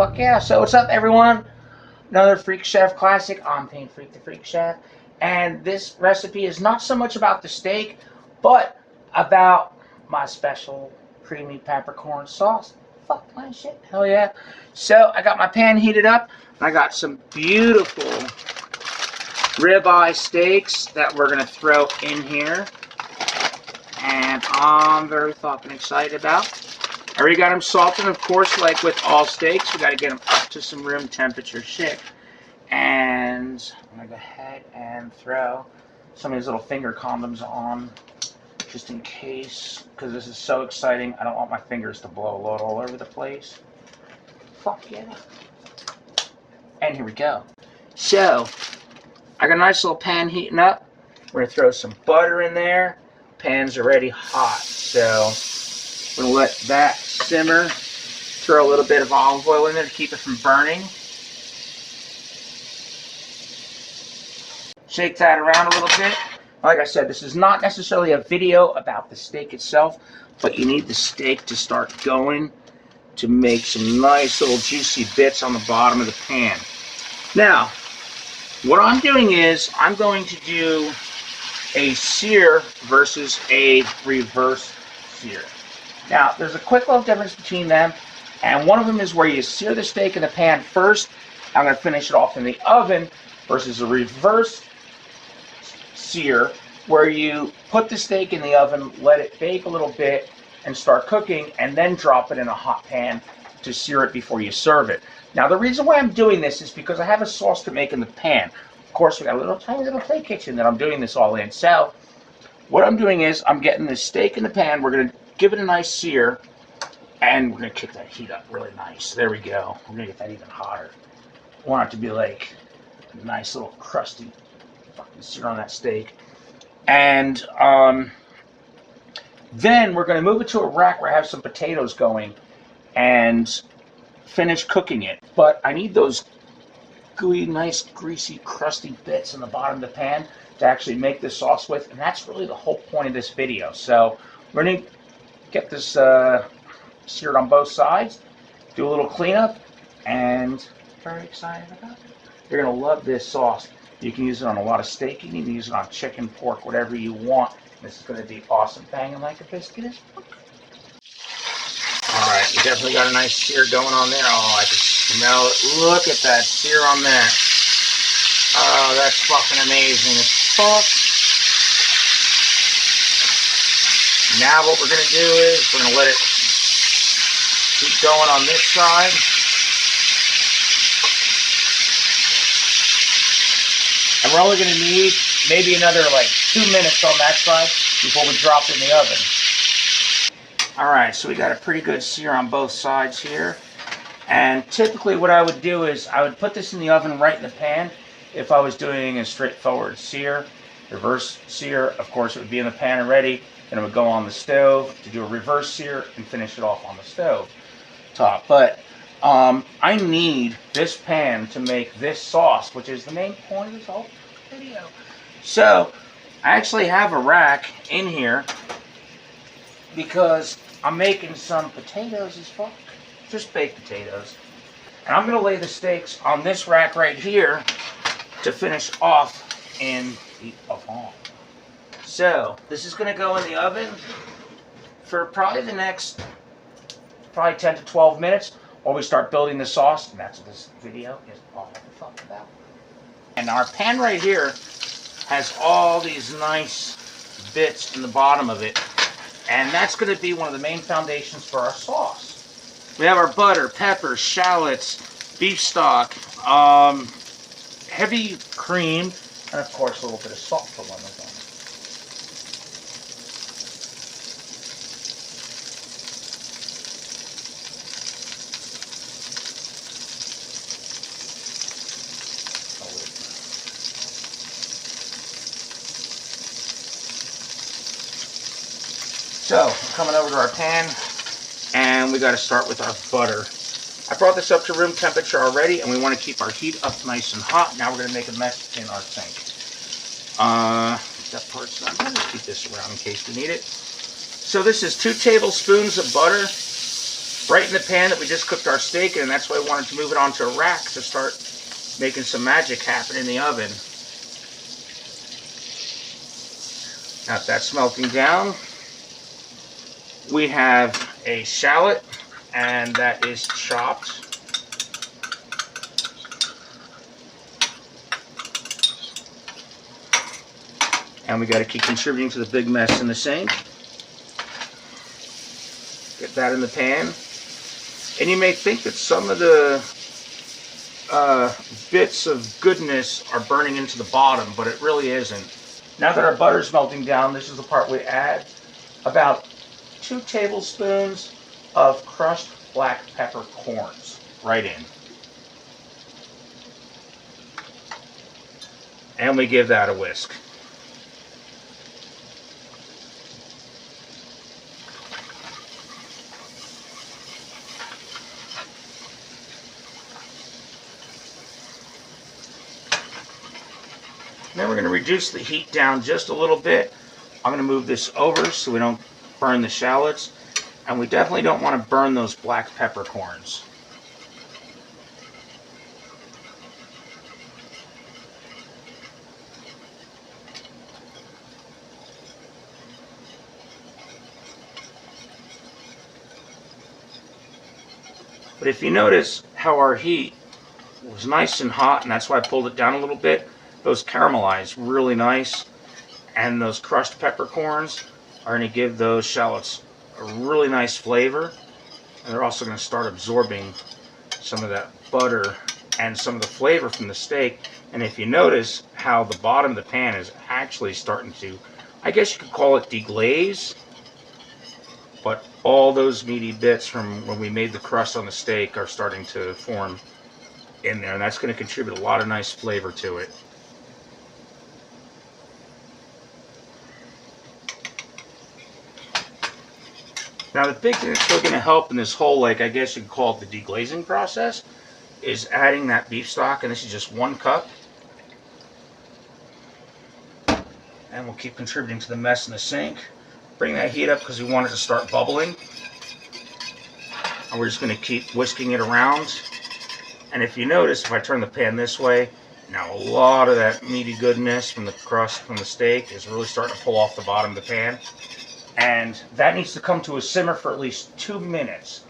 Fuck yeah. So what's up, everyone? Another Freak Chef classic. I'm Pain Freak the Freak Chef. And this recipe is not so much about the steak, but about my special creamy peppercorn sauce. Fuck my shit. Hell yeah. So I got my pan heated up. And I got some beautiful ribeye steaks that we're going to throw in here. And I'm very fucking excited about. I already got them salted, of course, like with all steaks, we got to get them up to some room temperature shit. And I'm going to go ahead and throw some of these little finger condoms on, just in case, because this is so exciting. I don't want my fingers to blow all over the place. Fuck yeah. And here we go. So, I got a nice little pan heating up. We're going to throw some butter in there. Pan's already hot, so I'm going to let that simmer. Throw a little bit of olive oil in there to keep it from burning. Shake that around a little bit. Like I said, this is not necessarily a video about the steak itself, but you need the steak to start going to make some nice little juicy bits on the bottom of the pan. Now, what I'm doing is I'm going to do a sear versus a reverse sear. Now, there's a quick little difference between them, and one of them is where you sear the steak in the pan first. I'm going to finish it off in the oven, versus a reverse sear where you put the steak in the oven, let it bake a little bit, and start cooking, and then drop it in a hot pan to sear it before you serve it. Now, the reason why I'm doing this is because I have a sauce to make in the pan. Of course, we got a little tiny little play kitchen that I'm doing this all in. So, what I'm doing is I'm getting the steak in the pan. We're going to give it a nice sear, and we're going to kick that heat up really nice. There we go. We're going to get that even hotter. I want it to be like a nice little crusty fucking sear on that steak. And then we're going to move it to a rack where I have some potatoes going and finish cooking it. But I need those gooey, nice, greasy, crusty bits in the bottom of the pan to actually make this sauce with. And that's really the whole point of this video. So we're going to get this seared on both sides, do a little cleanup, and very excited about it. You're going to love this sauce. You can use it on a lot of steak. You can use it on chicken, pork, whatever you want. This is going to be awesome. Banging like a biscuit as fuck. Alright, you definitely got a nice sear going on there. Oh, I can smell it. Look at that sear on there. Oh, that's fucking amazing as fuck. Now what we're going to do is we're going to let it keep going on this side. And we're only going to need maybe another like 2 minutes on that side before we drop it in the oven. Alright, so we got a pretty good sear on both sides here. And typically what I would do is I would put this in the oven right in the pan if I was doing a straightforward sear. Reverse sear, of course, it would be in the pan already. Then it would go on the stove to do a reverse sear and finish it off on the stove top. But I need this pan to make this sauce, which is the main point of this whole video. So, I actually have a rack in here because I'm making some potatoes as fuck. Just baked potatoes. And I'm going to lay the steaks on this rack right here to finish off in the oven. So, this is going to go in the oven for probably the next 10 to 12 minutes. Or we start building the sauce, and that's what this video is all about. And our pan right here has all these nice bits in the bottom of it, and that's going to be one of the main foundations for our sauce. We have our butter, pepper, shallots, beef stock, heavy cream, and of course a little bit of salt for one of them. So, coming over to our pan, and we got to start with our butter. I brought this up to room temperature already, and we want to keep our heat up nice and hot. Now we're going to make a mess in our sink. That part's not good. Let's keep this around in case we need it. So this is 2 tablespoons of butter. right in the pan that we just cooked our steak in, and that's why I wanted to move it onto a rack to start making some magic happen in the oven. Now that's melting down, we have a shallot, and that is chopped. And we got to keep contributing to the big mess in the sink. Get that in the pan. And you may think that some of the bits of goodness are burning into the bottom, but it really isn't. Now that our butter's melting down, this is the part we add about 2 tablespoons of crushed black pepper corns right in. And we give that a whisk. Then we're going to reduce the heat down just a little bit. I'm going to move this over so we don't burn the shallots. And we definitely don't want to burn those black peppercorns. But if you notice how our heat was nice and hot, and that's why I pulled it down a little bit, those caramelized really nice, and those crushed peppercorns are going to give those shallots a really nice flavor, and they're also going to start absorbing some of that butter and some of the flavor from the steak. And if you notice how the bottom of the pan is actually starting to, I guess you could call it deglaze, but all those meaty bits from when we made the crust on the steak are starting to form in there, and that's going to contribute a lot of nice flavor to it. Now the big thing that's really going to help in this whole, like, I guess you could call it the deglazing process, is adding that beef stock, and this is just 1 cup. And we'll keep contributing to the mess in the sink. Bring that heat up because we want it to start bubbling. And we're just going to keep whisking it around. And if you notice, if I turn the pan this way, now a lot of that meaty goodness from the crust from the steak is really starting to pull off the bottom of the pan. And that needs to come to a simmer for at least 2 minutes,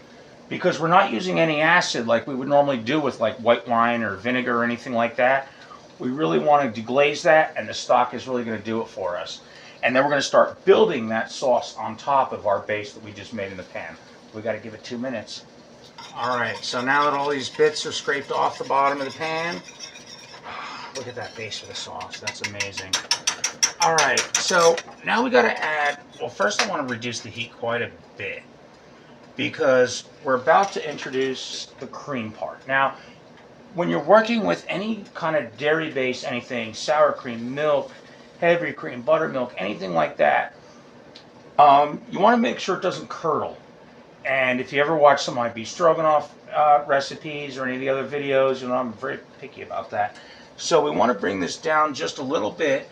because we're not using any acid like we would normally do with like white wine or vinegar or anything like that. We really want to deglaze that, and the stock is really going to do it for us. And then we're going to start building that sauce on top of our base that we just made in the pan. We got to give it 2 minutes. All right, so now that all these bits are scraped off the bottom of the pan, look at that base of the sauce. That's amazing. All right, so now we got to add, well, first I want to reduce the heat quite a bit because we're about to introduce the cream part. Now, when you're working with any kind of dairy-based anything, sour cream, milk, heavy cream, buttermilk, anything like that, you want to make sure it doesn't curdle. And if you ever watch some of my beef stroganoff recipes or any of the other videos, you know I'm very picky about that. So we want to bring this down just a little bit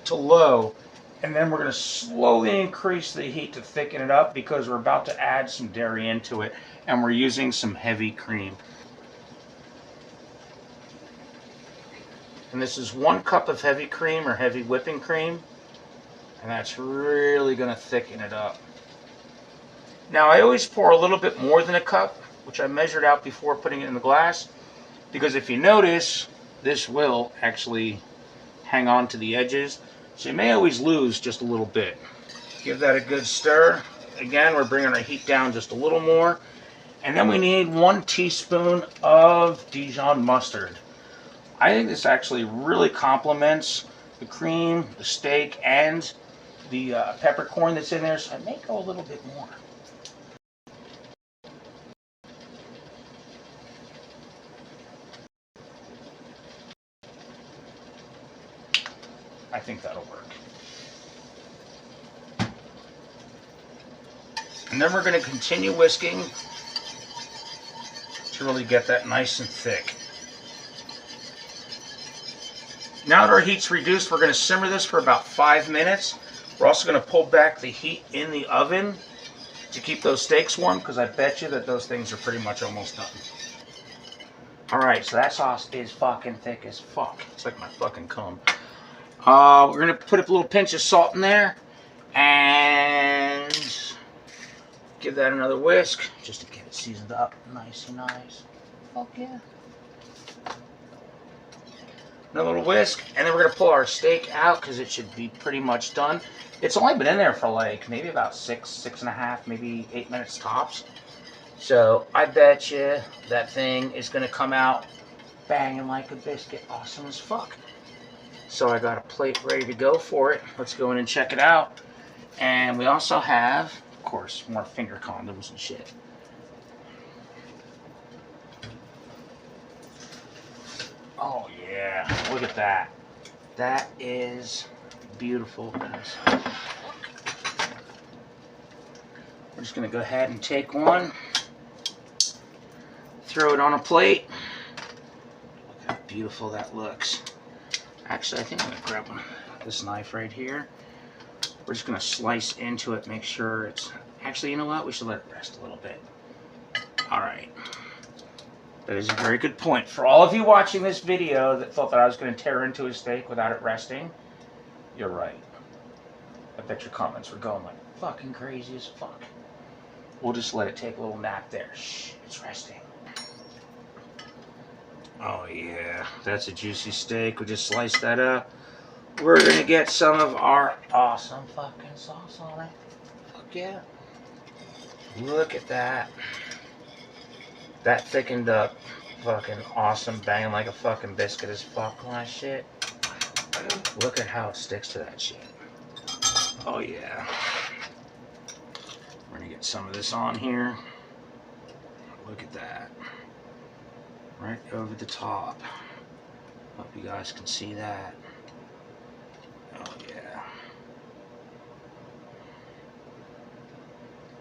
to low, and then we're going to slowly increase the heat to thicken it up because we're about to add some dairy into it, and we're using some heavy cream. And this is 1 cup of heavy cream or heavy whipping cream, and that's really going to thicken it up. Now I always pour a little bit more than a cup, which I measured out before putting it in the glass, because if you notice, this will actually hang on to the edges, so you may always lose just a little bit. Give that a good stir. Again, we're bringing our heat down just a little more, and then we need 1 teaspoon of Dijon mustard. I think this actually really complements the cream, the steak, and the peppercorn that's in there, so I may go a little bit more. I think that'll work. And then we're going to continue whisking to really get that nice and thick. Now that our heat's reduced, we're going to simmer this for about 5 minutes. We're also going to pull back the heat in the oven to keep those steaks warm, because I bet you that those things are pretty much almost done. Alright, so that sauce is fucking thick as fuck. It's like my fucking cum. We're going to put a little pinch of salt in there. And give that another whisk. Just to get it seasoned up nice and nice. Fuck yeah. Another little whisk. And then we're going to pull our steak out because it should be pretty much done. It's only been in there for like maybe about 6.5, maybe 8 minutes tops. So I bet you that thing is going to come out banging like a biscuit. Awesome as fuck. So I got a plate ready to go for it. Let's go in and check it out. And we also have, of course, more finger condoms and shit. Oh yeah, look at that. That is beautiful. We're just going to go ahead and take one. Throw it on a plate. Look how beautiful that looks. Actually, I think I'm going to grab this knife right here. We're just going to slice into it, make sure it's... Actually, you know what? We should let it rest a little bit. Alright. That is a very good point. For all of you watching this video that thought that I was going to tear into a steak without it resting, you're right. I bet your comments were going like fucking crazy as fuck. We'll just let it take a little nap there. Shh, it's resting. Oh yeah, that's a juicy steak. We just sliced that up. We're gonna get some of our awesome fucking sauce on it. Fuck yeah. Look at that. That thickened up fucking awesome, banging like a fucking biscuit as fuck on that shit. Look at how it sticks to that shit. Oh yeah. We're gonna get some of this on here. Look at that. Right over the top. Hope you guys can see that. Oh yeah.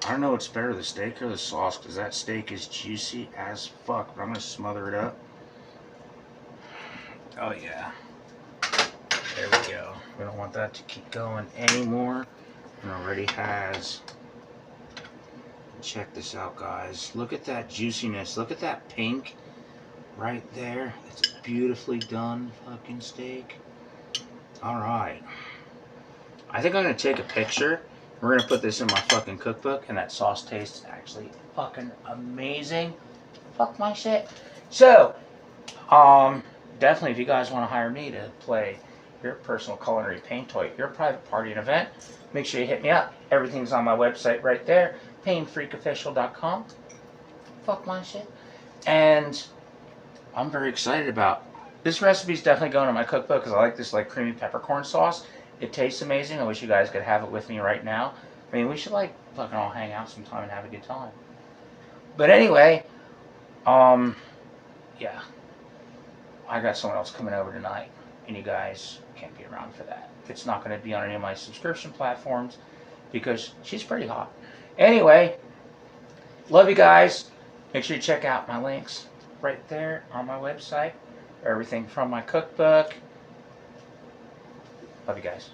I don't know what's better, the steak or the sauce, because that steak is juicy as fuck. But I'm gonna smother it up. Oh yeah. There we go. We don't want that to keep going anymore. It already has. Check this out, guys. Look at that juiciness. Look at that pink. Right there. It's a beautifully done fucking steak. Alright. I think I'm going to take a picture. We're going to put this in my fucking cookbook. And that sauce tastes actually fucking amazing. Fuck my shit. So, definitely if you guys want to hire me to play your personal culinary paint toy, your private party and event, make sure you hit me up. Everything's on my website right there. PaintFreakOfficial.com. Fuck my shit. And I'm very excited about this recipe. Is definitely going in my cookbook because I like this like creamy peppercorn sauce. It tastes amazing. I wish you guys could have it with me right now. I mean, we should like fucking all hang out sometime and have a good time. But anyway, yeah, I got someone else coming over tonight, and you guys can't be around for that. It's not going to be on any of my subscription platforms because she's pretty hot. Anyway, love you guys. Make sure you check out my links right there on my website. Everything from my cookbook. Love you guys.